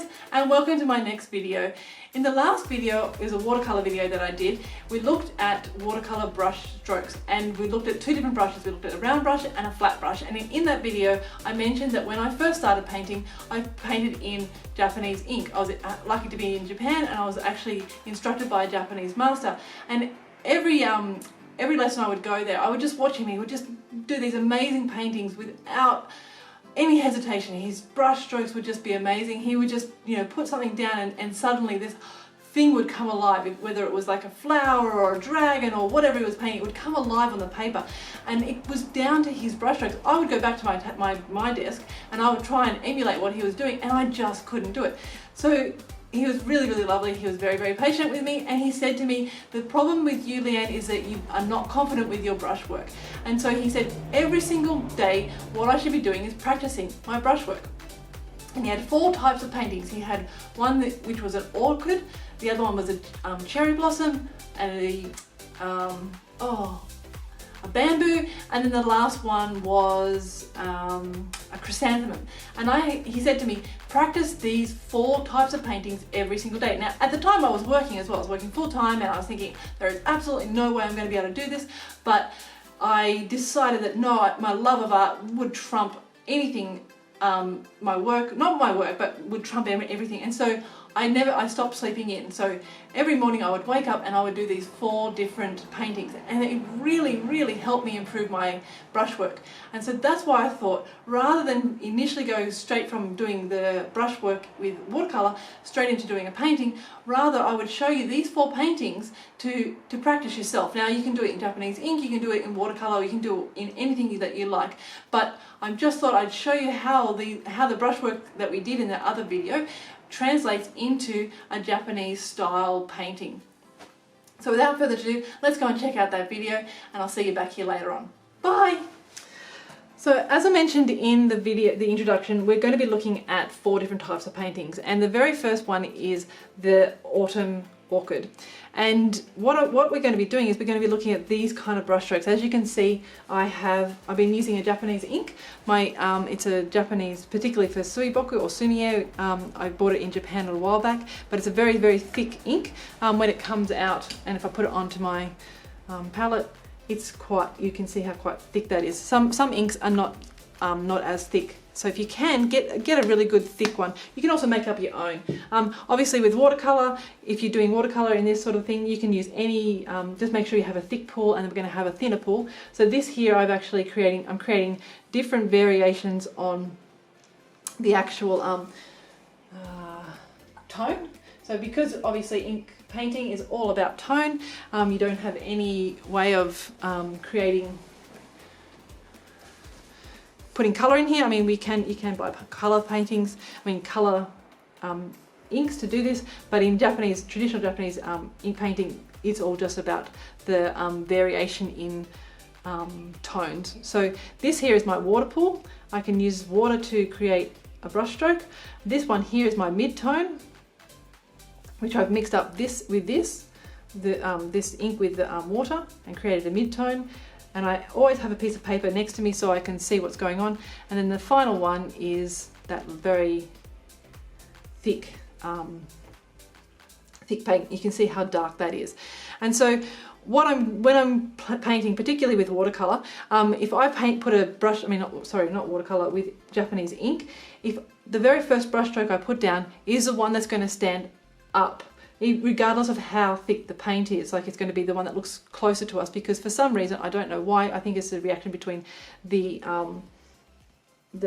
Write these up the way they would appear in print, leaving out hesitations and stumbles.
guys, and welcome to my next video. In the last video, it was a watercolor video that I did. We looked at watercolor brush strokes and we looked at two different brushes. We looked at a round brush and a flat brush, and in that video I mentioned that when I first started painting, I painted in Japanese ink. I was lucky to be in Japan and I was actually instructed by a Japanese master, and every lesson I would go there, I would just watch him. He would just do these amazing paintings without any hesitation. His brush strokes would just be amazing. He would just, put something down and suddenly this thing would come alive, whether it was like a flower or a dragon or whatever he was painting, it would come alive on the paper. And it was down to his brush strokes. I would go back to my desk and I would try and emulate what he was doing, and I just couldn't do it. So he was really, really lovely. He was very, very patient with me, and he said to me, the problem with you, Leanne, is that you are not confident with your brushwork. And so he said every single day what I should be doing is practicing my brushwork. And he had 4 types of paintings. He had one which was an orchid, the other one was a cherry blossom, and a bamboo, and then the last one was a chrysanthemum. And he said to me, practice these 4 types of paintings every single day. Now, at the time I was working as well. I was working full time, and I was thinking there is absolutely no way I'm going to be able to do this. But I decided that no, my love of art would trump anything, my work, not my work, but would trump everything. And so I stopped sleeping in. So every morning I would wake up and I would do these 4 different paintings, and it really, really helped me improve my brushwork. And so that's why I thought, rather than initially go straight from doing the brushwork with watercolor straight into doing a painting, rather I would show you these 4 paintings to practice yourself. Now you can do it in Japanese ink, you can do it in watercolor, you can do it in anything that you like, but I just thought I'd show you how the brushwork that we did in that other video translates into a Japanese style painting. So without further ado, let's go and check out that video, and I'll see you back here later on. Bye! So as I mentioned in the video, the introduction, we're going to be looking at 4 different types of paintings, and the very first one is the Autumn Orchid. And what we're going to be doing is we're going to be looking at these kind of brush strokes. As you can see, I've been using a Japanese ink. It's a Japanese, particularly for suiboku or sumie. I bought it in Japan a while back, but it's a very, very thick ink when it comes out. And if I put it onto my palette, it's you can see how quite thick that is. Some inks are not as thick. So if you can, get a really good thick one. You can also make up your own. Obviously with watercolor, if you're doing watercolor in this sort of thing, you can use any, just make sure you have a thick pool, and then we're going to have a thinner pool. So this here I'm creating different variations on the actual tone. So because obviously ink painting is all about tone, you don't have any way of putting colour in here. I mean, you can buy colour paintings, colour inks to do this, but in traditional Japanese ink painting, it's all just about the variation in tones. So this here is my water pool. I can use water to create a brush stroke. This one here is my mid-tone, which I've mixed up this ink with the water and created a mid-tone. And I always have a piece of paper next to me so I can see what's going on. And then the final one is that very thick paint. You can see how dark that is. And so when I'm painting, particularly with watercolor, if I put a brush, not watercolor, with Japanese ink, if the very first brush stroke I put down is the one that's going to stand up, regardless of how thick the paint is, like it's going to be the one that looks closer to us, because for some reason, I don't know why, I think it's a reaction between the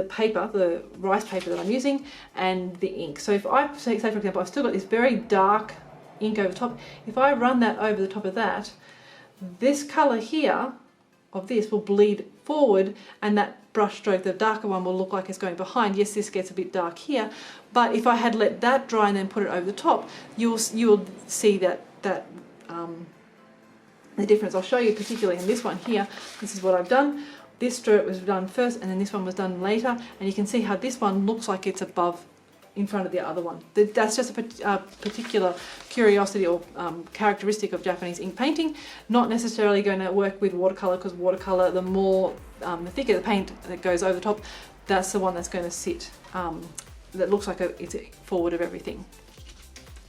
paper, the rice paper that I'm using, and the ink. So if I say for example, I've still got this very dark ink over top, if I run that over the top of that, this color here of this will bleed forward, and that brush stroke, the darker one, will look like it's going behind. Yes, this gets a bit dark here, but if I had let that dry and then put it over the top, you'll see that the difference. I'll show you particularly in this one here. This is what I've done. This stroke was done first, and then this one was done later, and you can see how this one looks like it's above in front of the other one. That's just a particular curiosity or characteristic of Japanese ink painting, not necessarily going to work with watercolor, because watercolor, the thicker the paint that goes over the top, that's the one that's going to sit that looks like it's forward of everything.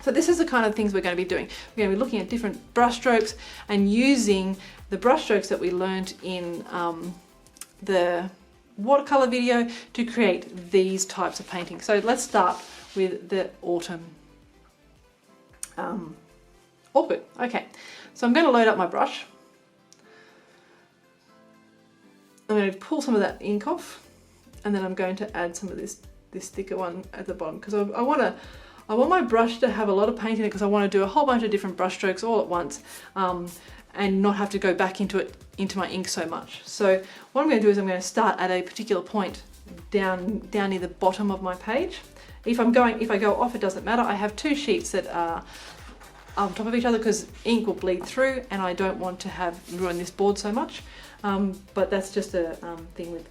So this is the kind of things we're going to be doing. We're going to be looking at different brush strokes and using the brush strokes that we learned in the watercolor video to create these types of paintings. So let's start with the Autumn Orchid. Okay, so I'm going to load up my brush. I'm going to pull some of that ink off, and then I'm going to add some of this thicker one at the bottom, because I want my brush to have a lot of paint in it, because I want to do a whole bunch of different brush strokes all at once, and not have to go back into my ink so much. So what I'm going to do is I'm going to start at a particular point down near the bottom of my page. If I go off, it doesn't matter. I have two sheets that are on top of each other because ink will bleed through, and I don't want to ruin this board so much. But that's just a thing with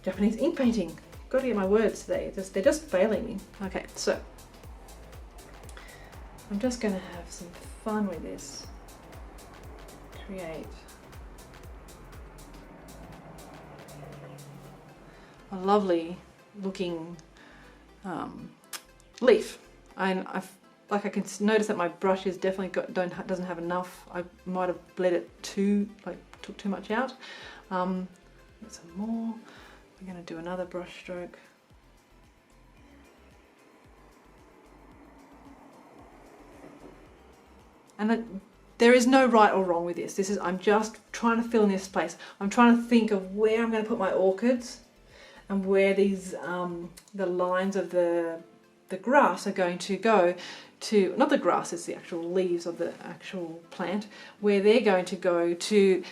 Japanese ink painting. Got to get my words today. They're just failing me. Okay, so I'm just going to have some fun with this. Create a lovely looking leaf. And I can notice that my brush is definitely doesn't have enough. I might have bled it took too much out. Get some more. We're going to do another brush stroke. And there is no right or wrong with this. I'm just trying to fill in this space. I'm trying to think of where I'm going to put my orchids, and where these the lines of the grass are going to go to, not the grass, it's the actual leaves of the actual plant, where they're going to go to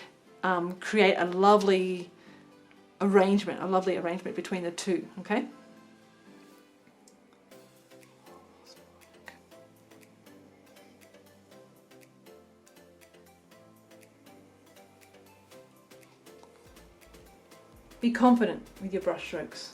create a lovely arrangement between the two, okay? Be confident with your brush strokes.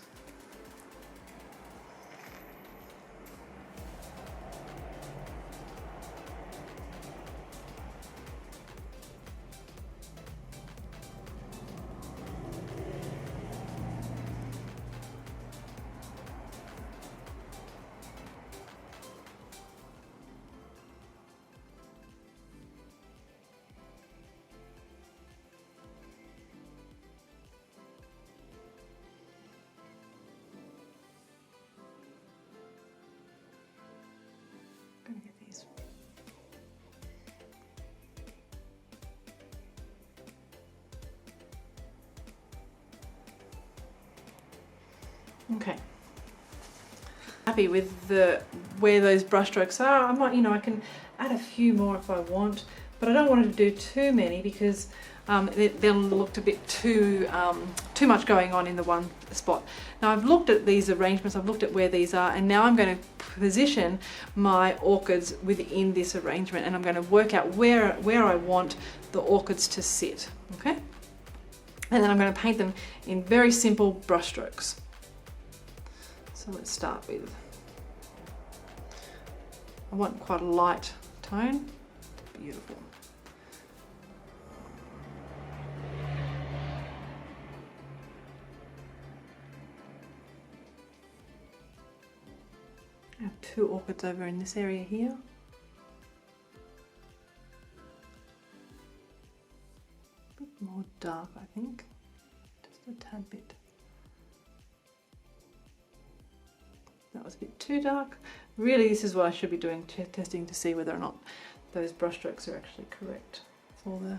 Gonna get these. Okay. Happy with where those brush strokes are. I can add a few more if I want, but I don't want to do too many, because they'll look a bit too much going on in the one spot. Now I've looked at these arrangements, I've looked at where these are, and now I'm going to position my orchids within this arrangement, and I'm going to work out where I want the orchids to sit, okay? And then I'm going to paint them in very simple brush strokes. So let's start with, I want quite a light tone. Beautiful. I have two orchids over in this area here. A bit more dark, I think. Just a tad bit. That was a bit too dark. Really, this is what I should be doing, testing to see whether or not those brush strokes are actually correct for the...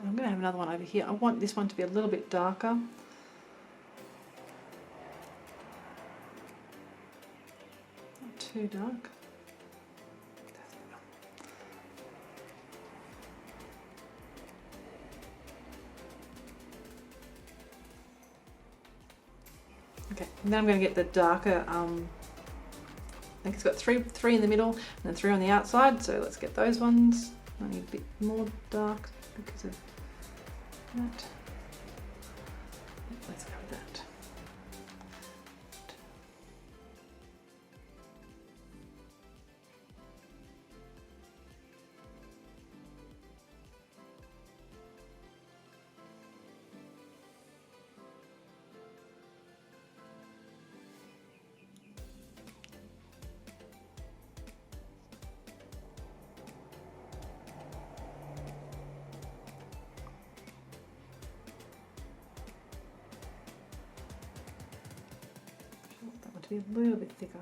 I'm going to have another one over here. I want this one to be a little bit darker. Not too dark. Okay, and then I'm going to get the darker, I think it's got three in the middle and then 3 on the outside, so let's get those ones. I need a bit more dark because of that. Let's go with that. to be a little bit thicker.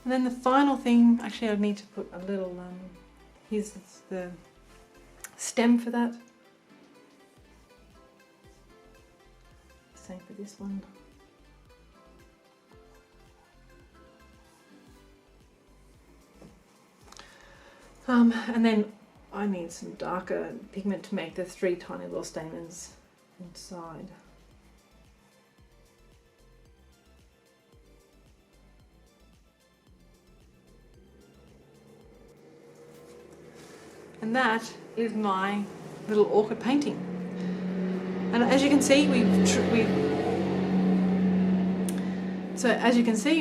And then the final thing, actually I need to put a little, here's the stem for that. Same for this one. And then I need some darker pigment to make the 3 tiny little stamens inside. And that is my little orchid painting. And as you can see,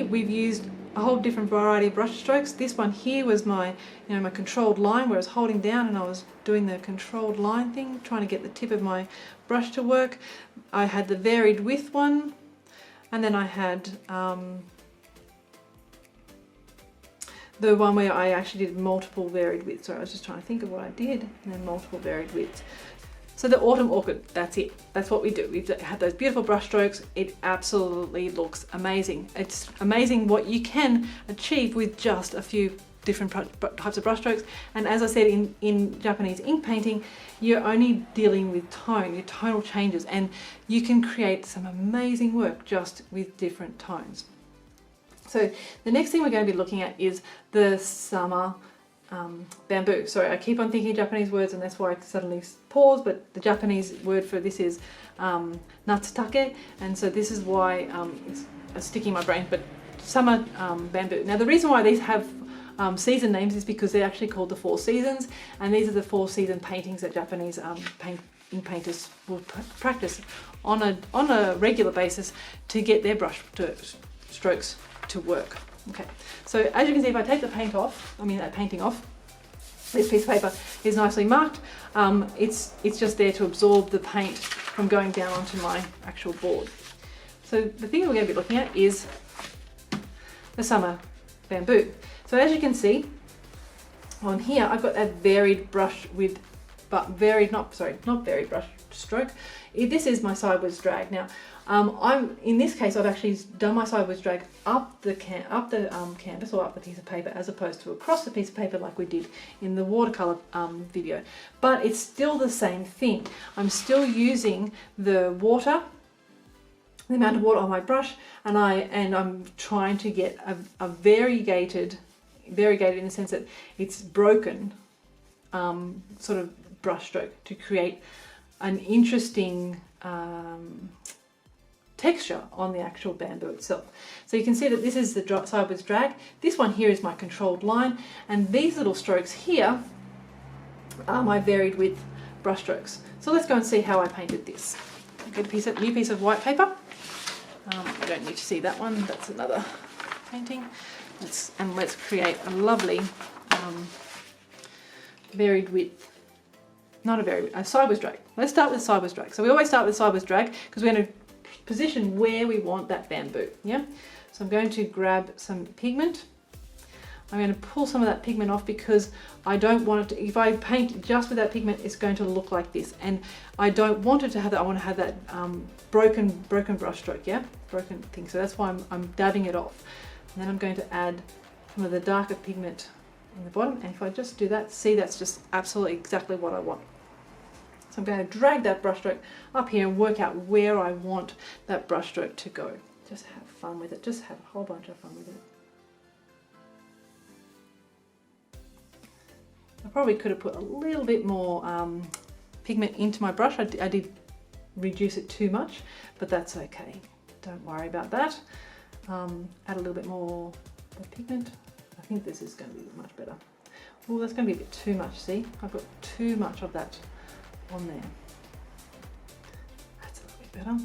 we've used a whole different variety of brush strokes. This one here was my, my controlled line, where I was holding down and I was doing the controlled line thing, trying to get the tip of my brush to work. I had the varied width one, and then I had the one where I actually did multiple varied widths. So I was just trying to think of what I did, and then multiple varied widths. So the Autumn Orchid, that's it. That's what we do. We've had those beautiful brush strokes. It absolutely looks amazing. It's amazing what you can achieve with just a few different types of brush strokes. And as I said, in Japanese ink painting, you're only dealing with tone, your tonal changes, and you can create some amazing work just with different tones. So the next thing we're going to be looking at is the summer bamboo. Sorry, I keep on thinking Japanese words and that's why I suddenly pause, but the Japanese word for this is natsutake, and so this is why it's sticking in my brain, but summer bamboo. Now the reason why these have season names is because they're actually called the 4 seasons, and these are the 4 season paintings that Japanese ink painters will practice on a regular basis to get their brush strokes to work. Okay, so as you can see, if I take the painting off, this piece of paper is nicely marked. It's just there to absorb the paint from going down onto my actual board. So the thing we're going to be looking at is the summer bamboo. So as you can see on here, I've got a varied brush with, not varied brush stroke. This is my sideways drag. Now, in this case, I've actually done my sideways drag up the canvas, or up the piece of paper, as opposed to across the piece of paper like we did in the watercolor video. But it's still the same thing. I'm still using the water, the amount of water on my brush, and I'm trying to get a variegated in the sense that it's broken sort of brush stroke to create an interesting texture on the actual bamboo itself. So you can see that this is the sideways drag. This one here is my controlled line, and these little strokes here are my varied width brush strokes. So let's go and see how I painted this. Get a new piece of white paper. You don't need to see that one, that's another painting. Let's create a lovely varied width, a sideways drag. Let's start with sideways drag. So we always start with sideways drag because we're going to position where we want that bamboo. Yeah. So I'm going to grab some pigment. I'm going to pull some of that pigment off because I don't want it to, if I paint just with that pigment, it's going to look like this, and I don't want it to have that. I want to have that broken brush stroke, yeah, broken thing. So that's why I'm dabbing it off, and then I'm going to add some of the darker pigment in the bottom. And if I just do that, see, that's just absolutely exactly what I want. So I'm going to drag that brush stroke up here and work out where I want that brush stroke to go. Just have fun with it. Just have a whole bunch of fun with it. I probably could have put a little bit more pigment into my brush. I did reduce it too much, but that's okay. Don't worry about that. Add a little bit more pigment. I think this is going to be much better. Oh, that's going to be a bit too much. See, I've got too much of that on there. That's a little bit better.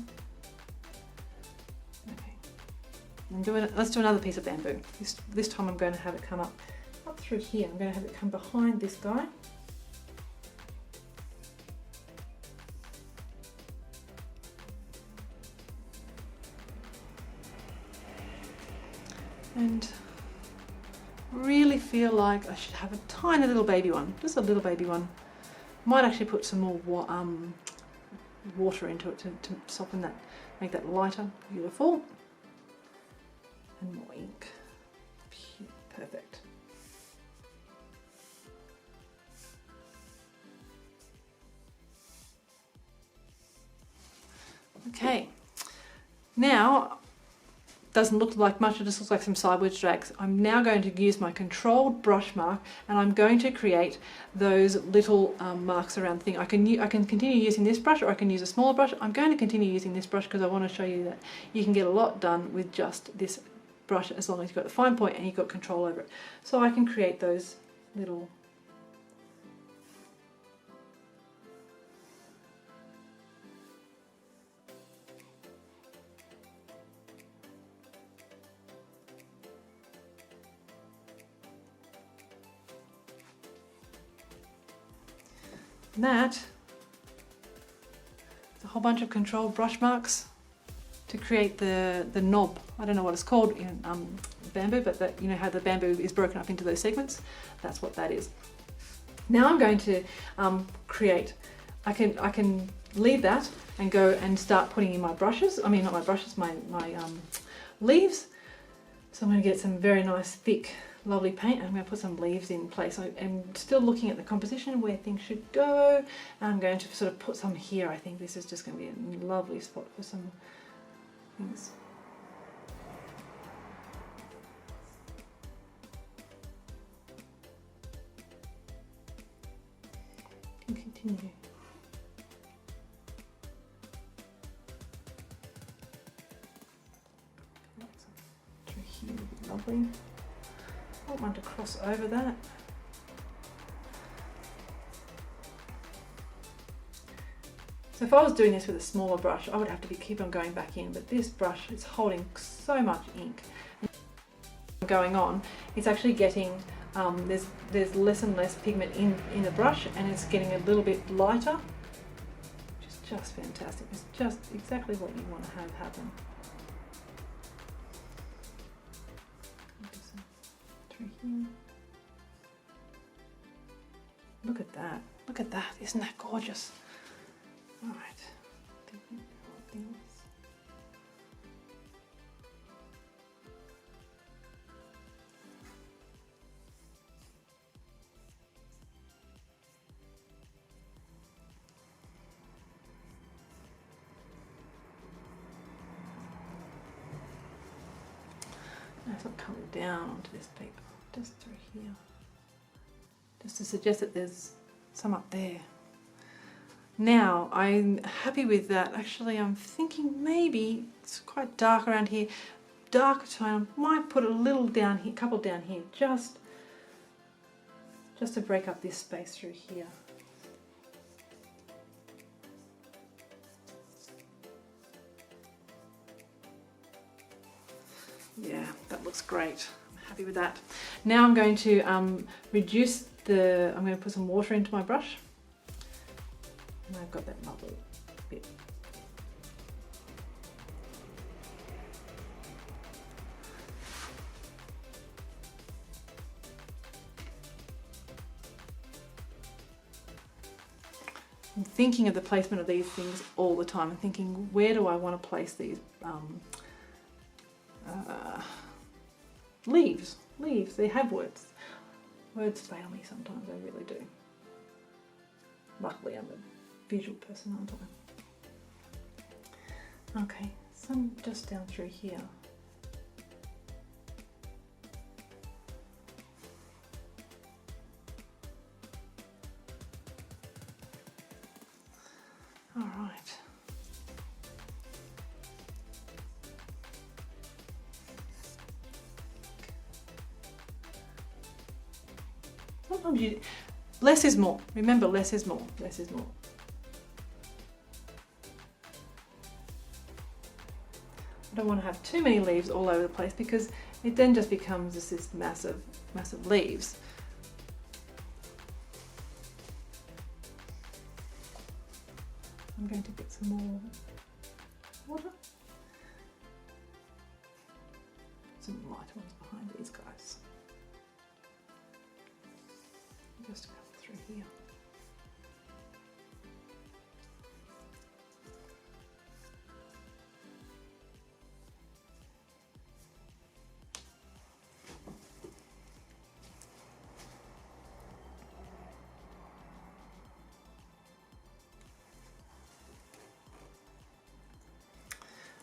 Let's do another piece of bamboo. This time I'm going to have it come up through here. I'm going to have it come behind this guy. And really feel like I should have a tiny little baby one, just a little baby one. Might actually put some more water into it to soften that, make that lighter. Beautiful. And more ink. Perfect. Okay, now doesn't look like much, it just looks like some sideways drags. I'm now going to use my controlled brush mark and I'm going to create those little marks around the thing. I can continue using this brush, or I can use a smaller brush. I'm going to continue using this brush because I want to show you that you can get a lot done with just this brush as long as you've got the fine point and you've got control over it. So I can create those little that. It's a whole bunch of controlled brush marks to create the knob. I don't know what it's called in bamboo, but that, you know how the bamboo is broken up into those segments. That's what that is. Now I'm going to create. I can leave that and go and start putting in my brushes. I mean, not my brushes, my leaves. So I'm going to get some very nice thick lovely paint. I'm going to put some leaves in place. I'm still looking at the composition where things should go. I'm going to sort of put some here. I think this is just going to be a lovely spot for some things. And continue. Through here would be lovely. I don't want to cross over that. So if I was doing this with a smaller brush, I would have to keep on going back in, but this brush is holding so much ink. And going on, it's actually getting, there's less and less pigment in the brush, and it's getting a little bit lighter, which is just fantastic. It's just exactly what you want to have happen. Look at that. Look at that. Isn't that gorgeous? All right. No, it's not coming down onto this paper. Just through here. Just to suggest that there's some up there. Now, I'm happy with that. Actually, I'm thinking maybe it's quite dark around here. Darker tone, might put a little down here, couple down here, just to break up this space through here. Yeah, that looks great. I'm happy with that. Now I'm going to reduce I'm going to put some water into my brush. And I've got that lovely bit. I'm thinking of the placement of these things all the time. I'm thinking, where do I want to place these leaves? Leaves, they have words. Words fail me sometimes, they really do. Luckily I'm a visual person, aren't I? Okay, some just down through here. All right. Sometimes less is more. Remember, less is more. Less is more. I don't want to have too many leaves all over the place because it then just becomes this massive, massive leaves. I'm going to get some more water. Some lighter ones behind these guys. Just come through here.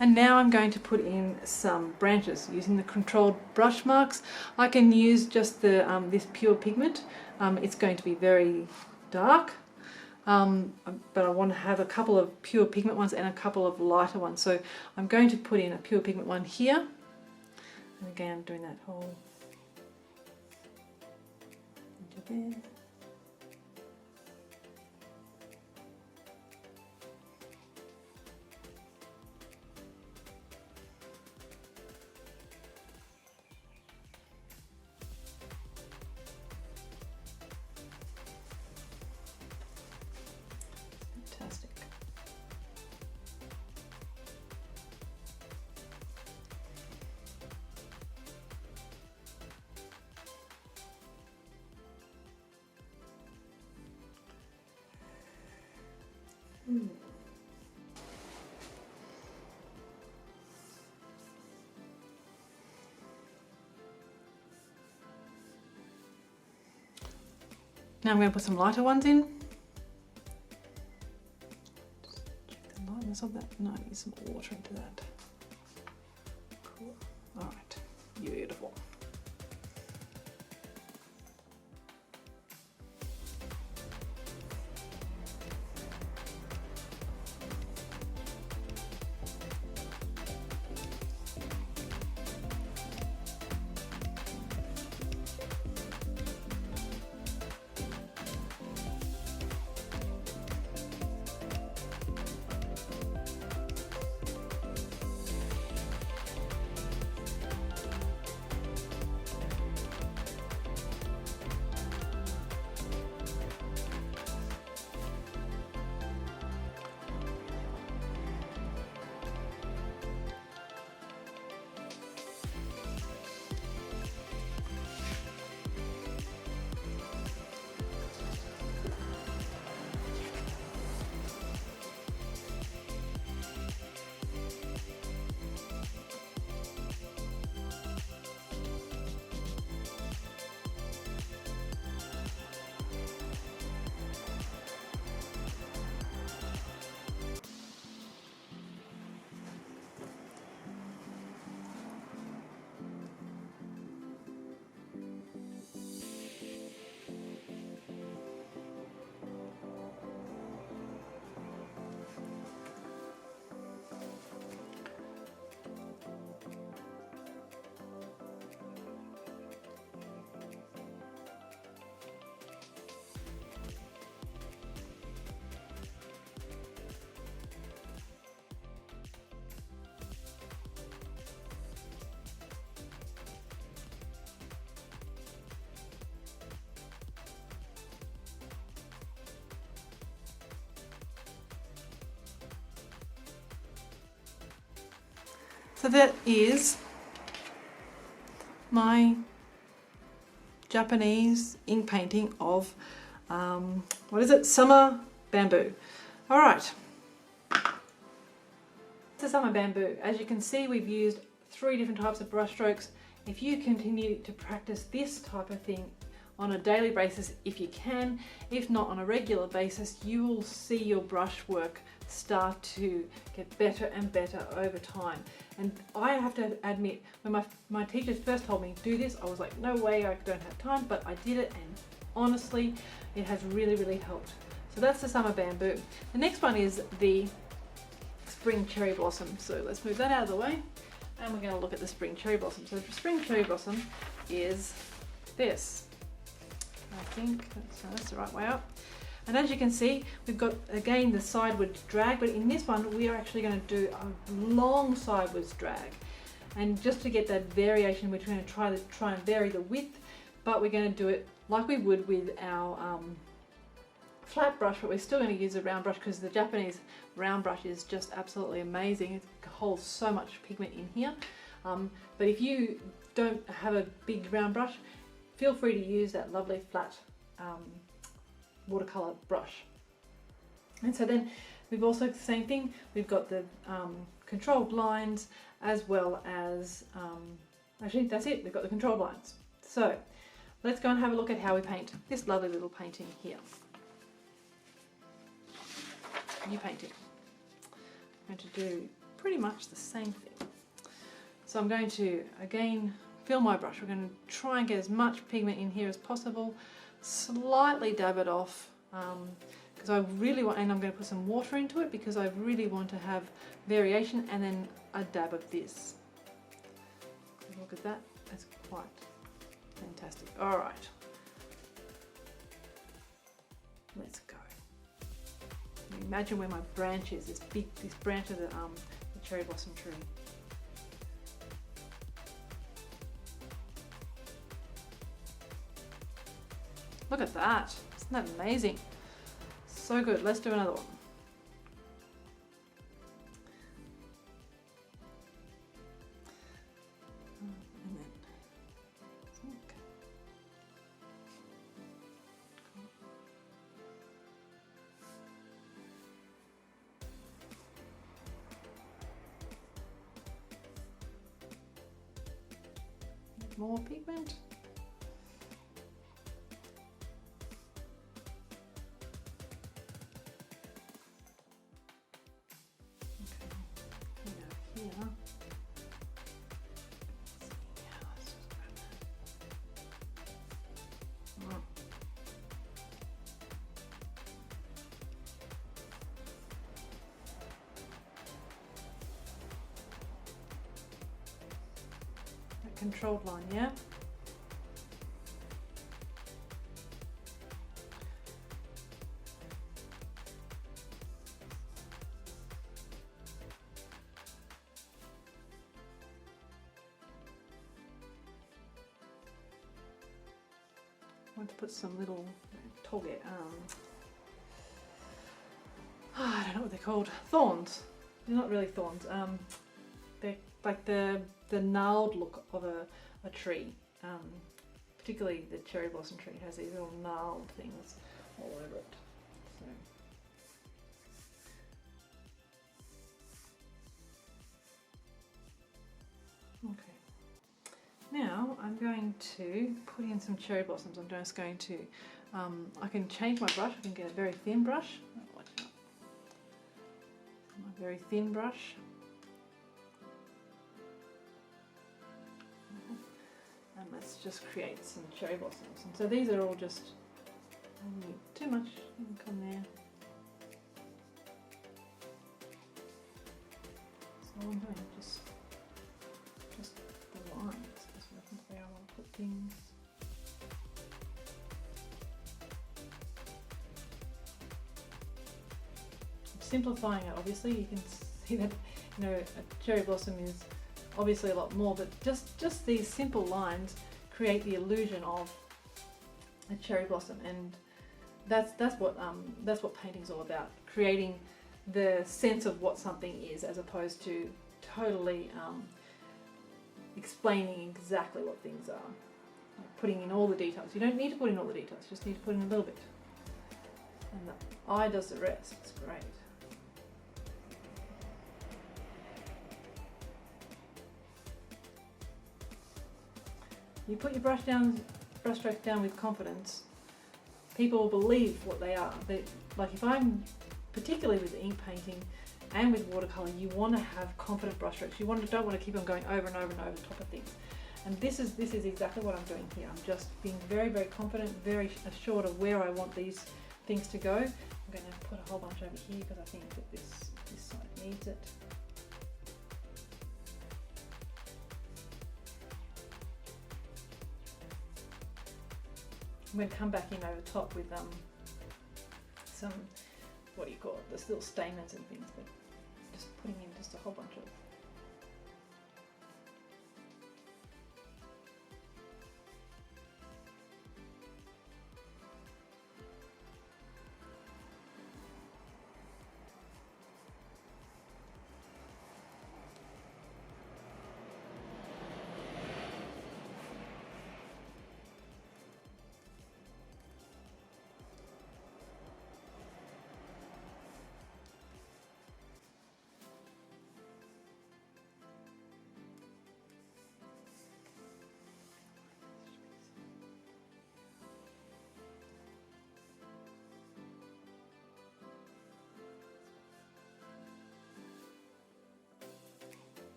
And now I'm going to put in some branches using the controlled brush marks. I can use just the this pure pigment. It's going to be very dark, but I want to have a couple of pure pigment ones and a couple of lighter ones. So I'm going to put in a pure pigment one here. And again, I'm doing that whole into there. Fantastic. Now I'm going to put some lighter ones in. Just check the lightness of that. No, I need some water into that. Cool. All right, beautiful. So that is my Japanese ink painting of, what is it? Summer Bamboo. All right. It's Summer Bamboo. As you can see, we've used 3 different types of brush strokes. If you continue to practice this type of thing on a daily basis, if you can, if not on a regular basis, you will see your brush work start to get better and better over time. And I have to admit, when my teachers first told me do this, I was like, no way, I don't have time, but I did it, and honestly, it has really, really helped. So that's the Summer Bamboo. The next one is the Spring Cherry Blossom. So let's move that out of the way, and we're going to look at the Spring Cherry Blossom. So the Spring Cherry Blossom is this. I think that's the right way up. And as you can see, we've got again the sideways drag, but in this one we are actually going to do a long sideways drag. And just to get that variation, we're going to try and vary the width, but we're going to do it like we would with our flat brush, but we're still going to use a round brush because the Japanese round brush is just absolutely amazing. It holds so much pigment in here. But if you don't have a big round brush, feel free to use that lovely flat watercolor brush. And so then we've also the same thing, we've got the controlled lines as well as, actually that's it, we've got the controlled lines. So let's go and have a look at how we paint this lovely little painting here. New painting. I'm going to do pretty much the same thing. So I'm going to again fill my brush. We're going to try and get as much pigment in here as possible, slightly dab it off because I really want, and I'm going to put some water into it because I really want to have variation, and then a dab of this. Look at that, that's quite fantastic. All right, let's go. Imagine where my branch is, this branch of the cherry blossom tree. Look at that, isn't that amazing? So good, let's do another one. And then, okay. More pigment. Okay, here. Controlled line, yeah? I want to put some little toge, I don't know what they're called. Thorns. They're not really thorns. They're like the gnarled look of a tree. Particularly the cherry blossom tree has these little gnarled things all over it. So. Okay. Now I'm going to put in some cherry blossoms. I'm just going to, I can change my brush. I can get a very thin brush. A very thin brush. And let's just create some cherry blossoms. And so these are all just, I don't need too much ink on there. So all I'm doing just the lines. That's where I want to put things. I'm simplifying it, obviously. You can see that, you know, a cherry blossom is obviously a lot more, but just these simple lines create the illusion of a cherry blossom, and that's what painting's all about, creating the sense of what something is as opposed to totally explaining exactly what things are, like putting in all the details. You don't need to put in all the details, you just need to put in a little bit, and the eye does the rest. It's great. You put your brush strokes down with confidence, people will believe what they are. Like if I'm, particularly with ink painting and with watercolor, you want to have confident brush strokes. You don't want to keep on going over and over and over the top of things. And this is exactly what I'm doing here. I'm just being very, very confident, very assured of where I want these things to go. I'm going to put a whole bunch over here because I think that this side needs it. I'm going to come back in over top with some, what do you call it, this little stamens and things, but just putting in just a whole bunch of.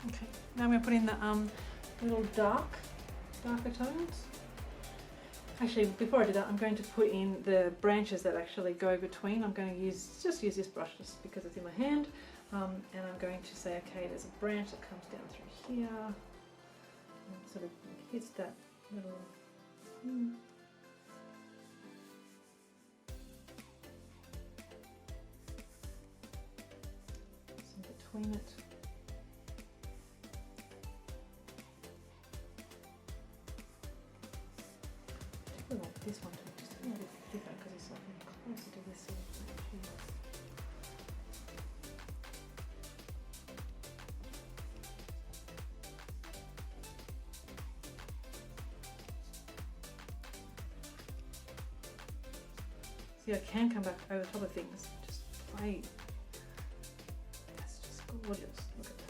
Okay, now I'm going to put in the little darker tones. Actually, before I do that, I'm going to put in the branches that actually go between. I'm going to just use this brush just because it's in my hand, and I'm going to say, okay, there's a branch that comes down through here, and sort of hits that little. It's in between it. I like this one to be just a little bit thicker because it's slightly closer to this sort of branch here. See, I can come back over top of things, just play. That's just gorgeous. Look at that.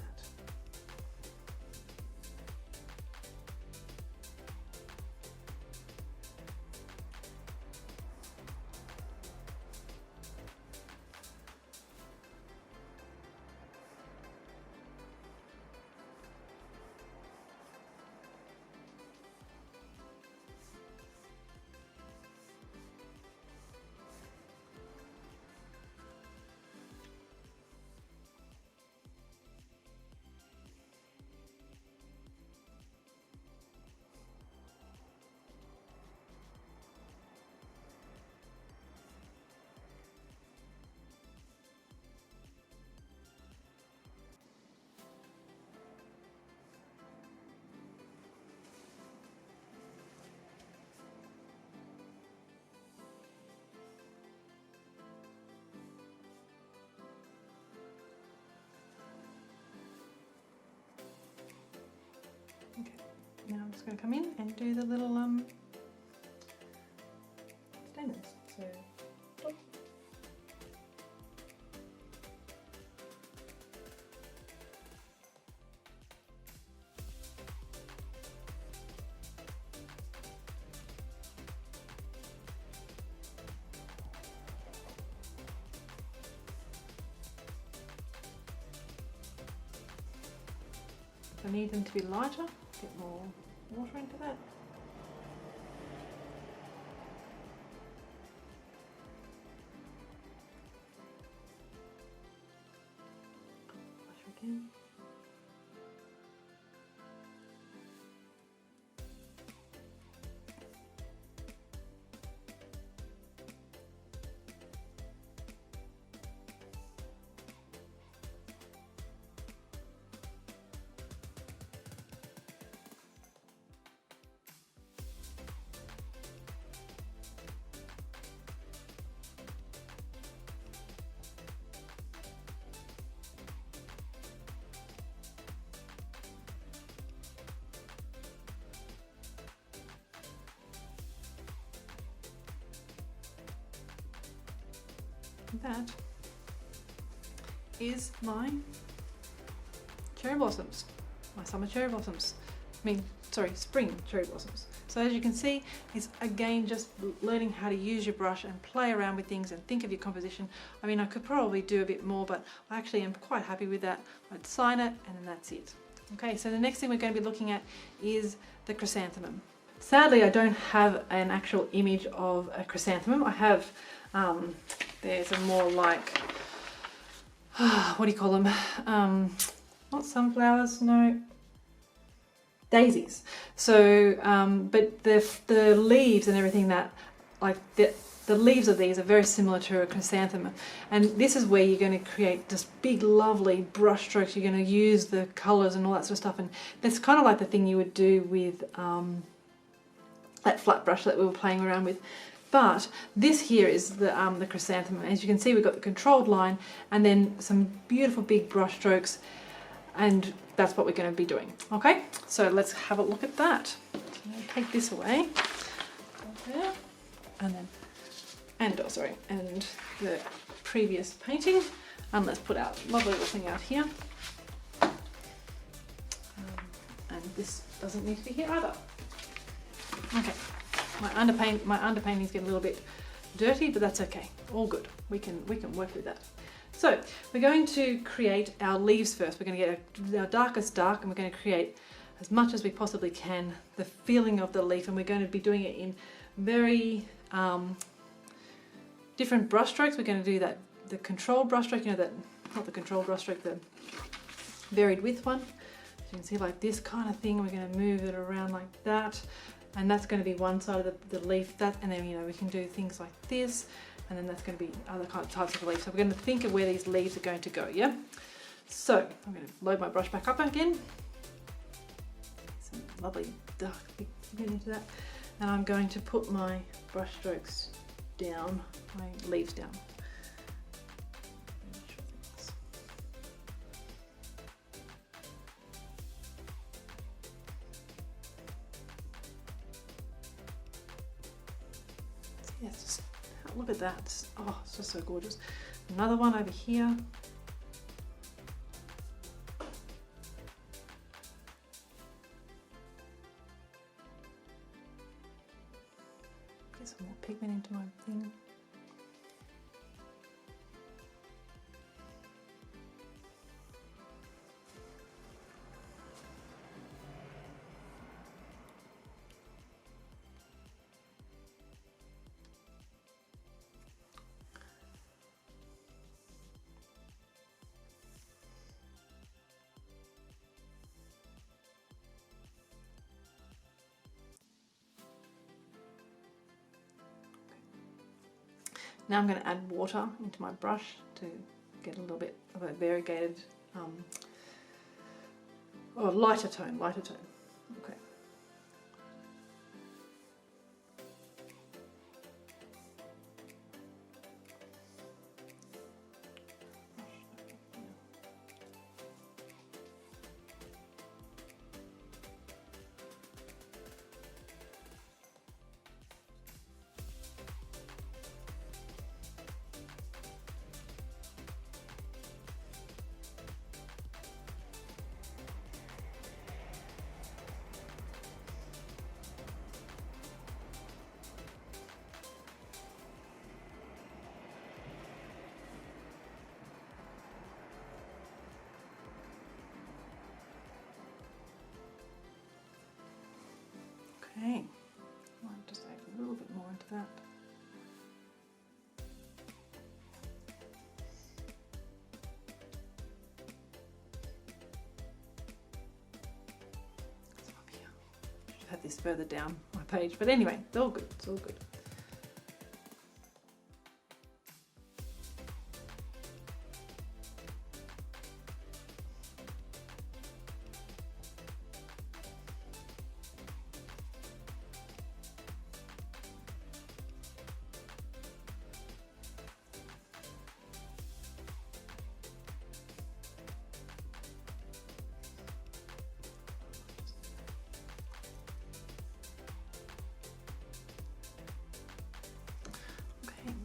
Okay, now I'm just going to come in and do the little stamens. So, stop. If I need them to be lighter, get more water into that. Brush again. That is my cherry blossoms, my summer cherry blossoms. Spring cherry blossoms. So as you can see, it's again just learning how to use your brush and play around with things and think of your composition. I mean, I could probably do a bit more, but I actually am quite happy with that. I'd sign it and then that's it. Okay, so the next thing we're going to be looking at is the chrysanthemum. Sadly, I don't have an actual image of a chrysanthemum. I have, there's a more like, what do you call them? Not sunflowers, no. Daisies. So, but the leaves and everything that, like the leaves of these are very similar to a chrysanthemum. And this is where you're going to create just big, lovely brush strokes. You're going to use the colours and all that sort of stuff. And that's kind of like the thing you would do with that flat brush that we were playing around with. But this here is the chrysanthemum. As you can see, we've got the controlled line and then some beautiful big brush strokes. And that's what we're going to be doing. Okay, so let's have a look at that. So I'm going to take this away, there, and then, and the previous painting, and let's put our lovely little thing out here. And this doesn't need to be here either. Okay, my underpainting's getting a little bit dirty, but that's okay. All good. We can work with that. So we're going to create our leaves first. We're going to get our darkest dark and we're going to create as much as we possibly can the feeling of the leaf, and we're going to be doing it in very different brush strokes. We're going to do that, the controlled brush stroke, you know, that, not the controlled brush stroke, the varied width one. So you can see like this kind of thing, we're going to move it around like that, and that's going to be one side of the leaf, that, and then, you know, we can do things like this. And then that's going to be other types of leaves. So we're going to think of where these leaves are going to go, yeah? So I'm going to load my brush back up again. Some lovely dark big get into that. And I'm going to put my brush strokes down, my leaves down. Yes, just look at that. Oh, it's just so gorgeous. Another one over here. Get some more pigment into my thing. Now I'm going to add water into my brush to get a little bit of a variegated, or lighter tone, Okay. Okay, I'll just add a little bit more into that. So up here, I should have had this further down my page, but anyway, it's all good, it's all good.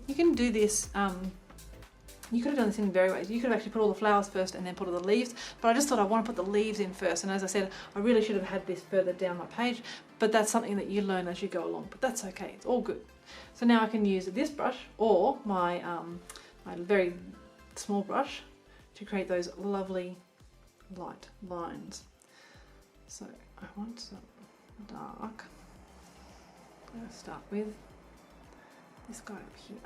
You can do this, you could have done this in various ways. You could have actually put all the flowers first and then put all the leaves, but I just thought I want to put the leaves in first, and as I said, I really should have had this further down my page, but that's something that you learn as you go along, but that's okay, it's all good. So now I can use this brush or my, my very small brush to create those lovely light lines. So I want some dark. I'm going to start with this guy up here.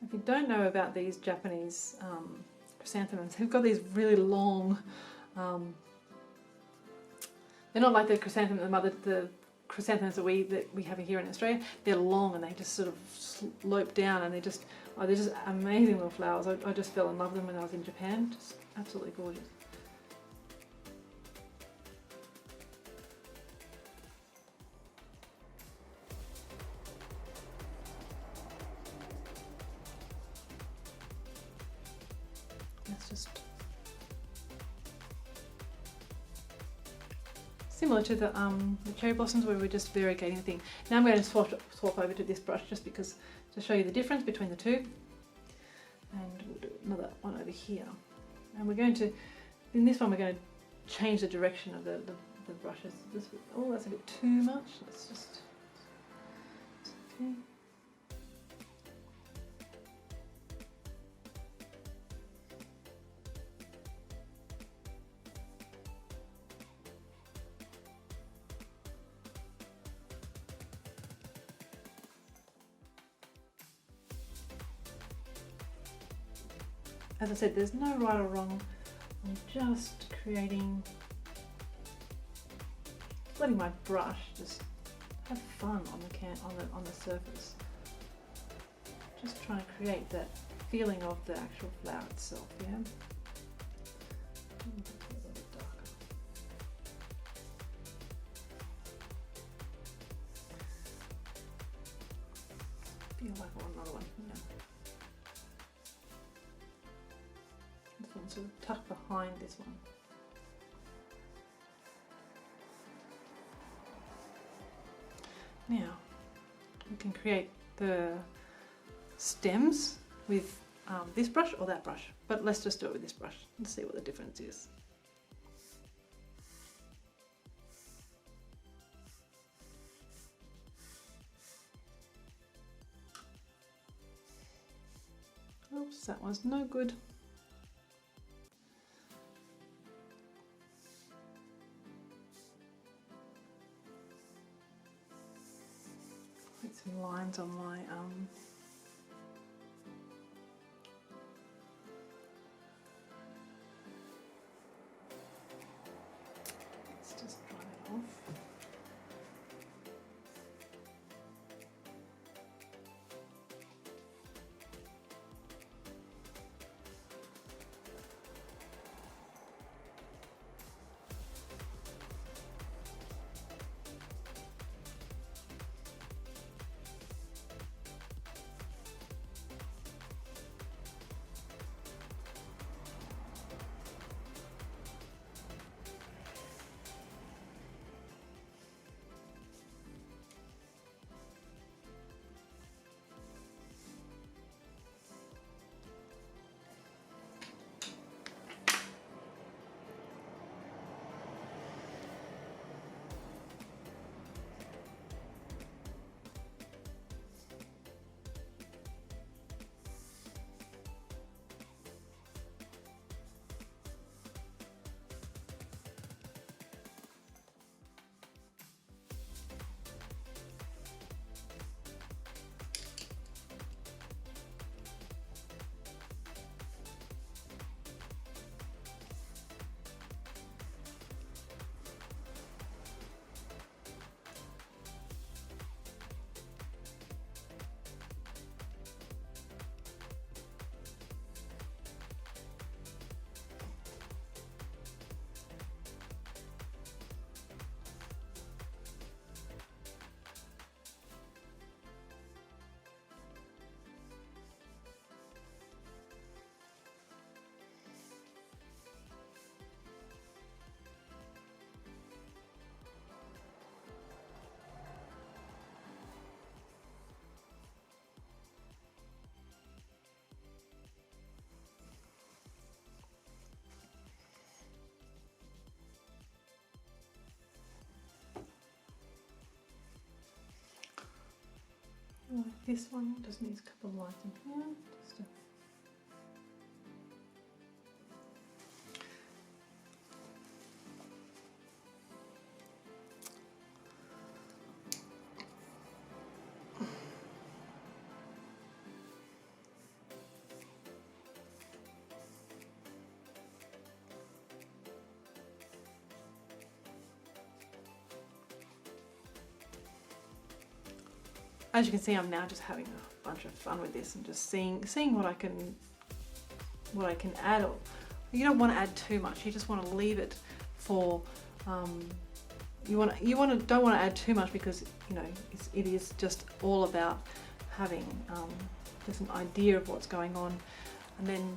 If you don't know about these Japanese chrysanthemums, they've got these really long, they're not like the chrysanthemum, the chrysanthemums that we have here in Australia. They're long and they just sort of slope down, and they're just amazing little flowers. I just fell in love with them when I was in Japan. Just absolutely gorgeous. That's just similar to the cherry blossoms, where we're just variegating the thing. Now I'm going to swap over to this brush just because to show you the difference between the two. And we'll do another one over here. And we're going to, in this one, we're going to change the direction of the brushes. Oh, that's a bit too much. Let's just, okay. As I said, there's no right or wrong. I'm just letting my brush just have fun on the surface. Just trying to create that feeling of the actual flower itself. Yeah. A little bit darker. Feel like I want another one. Yeah. This one's sort of tucked behind this one. Now we can create the stems with this brush or that brush, but let's just do it with this brush and see what the difference is. Oops, that was no good. Put some lines on my let's just dry it off. like this one just needs a couple of lines in here. Just as you can see, I'm now just having a bunch of fun with this and just seeing what I can add. You don't want to add too much. You just want to leave it for don't want to add too much, because you know it is just all about having just an idea of what's going on, and then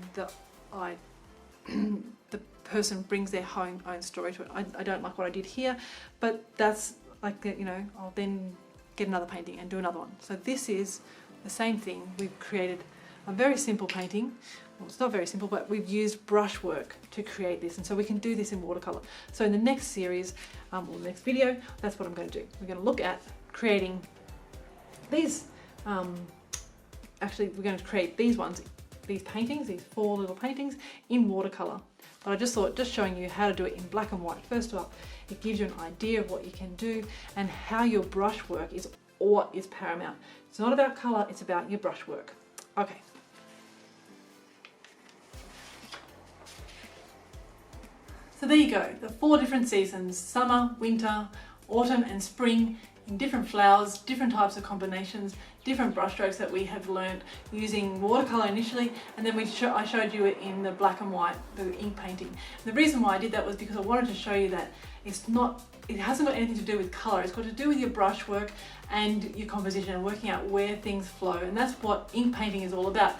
the person brings their own story to it. I don't like what I did here, but that's like, you know, I'll then get another painting and do another one. So this is the same thing. We've created a very simple painting. Well, it's not very simple, but we've used brushwork to create this, and so we can do this in watercolor. So in the next series, or the next video, that's what I'm going to do. We're going to look at creating these, actually we're going to create these paintings, these 4 little paintings in watercolor. But I just thought, just showing you how to do it in black and white. First up, it gives you an idea of what you can do and how your brushwork is what is paramount. It's not about color, it's about your brushwork. Okay. So there you go, the 4 different seasons: summer, winter, autumn and spring, in different flowers, different types of combinations, different brush strokes that we have learned using watercolor initially, and then I showed you it in the black and white, the ink painting. And the reason why I did that was because I wanted to show you that it hasn't got anything to do with color. It's got to do with your brushwork and your composition and working out where things flow. And that's what ink painting is all about.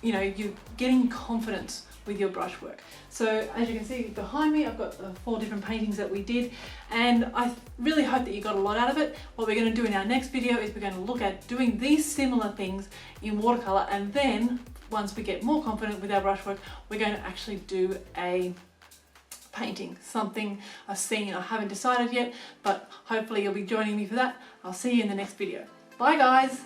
You know, you're getting confidence with your brushwork. So as you can see behind me, I've got the 4 different paintings that we did, and I really hope that you got a lot out of it. What we're going to do in our next video is we're going to look at doing these similar things in watercolor, and then once we get more confident with our brushwork, we're going to actually do a painting, something, a scene. I haven't decided yet, but hopefully you'll be joining me for that. I'll see you in the next video. Bye guys.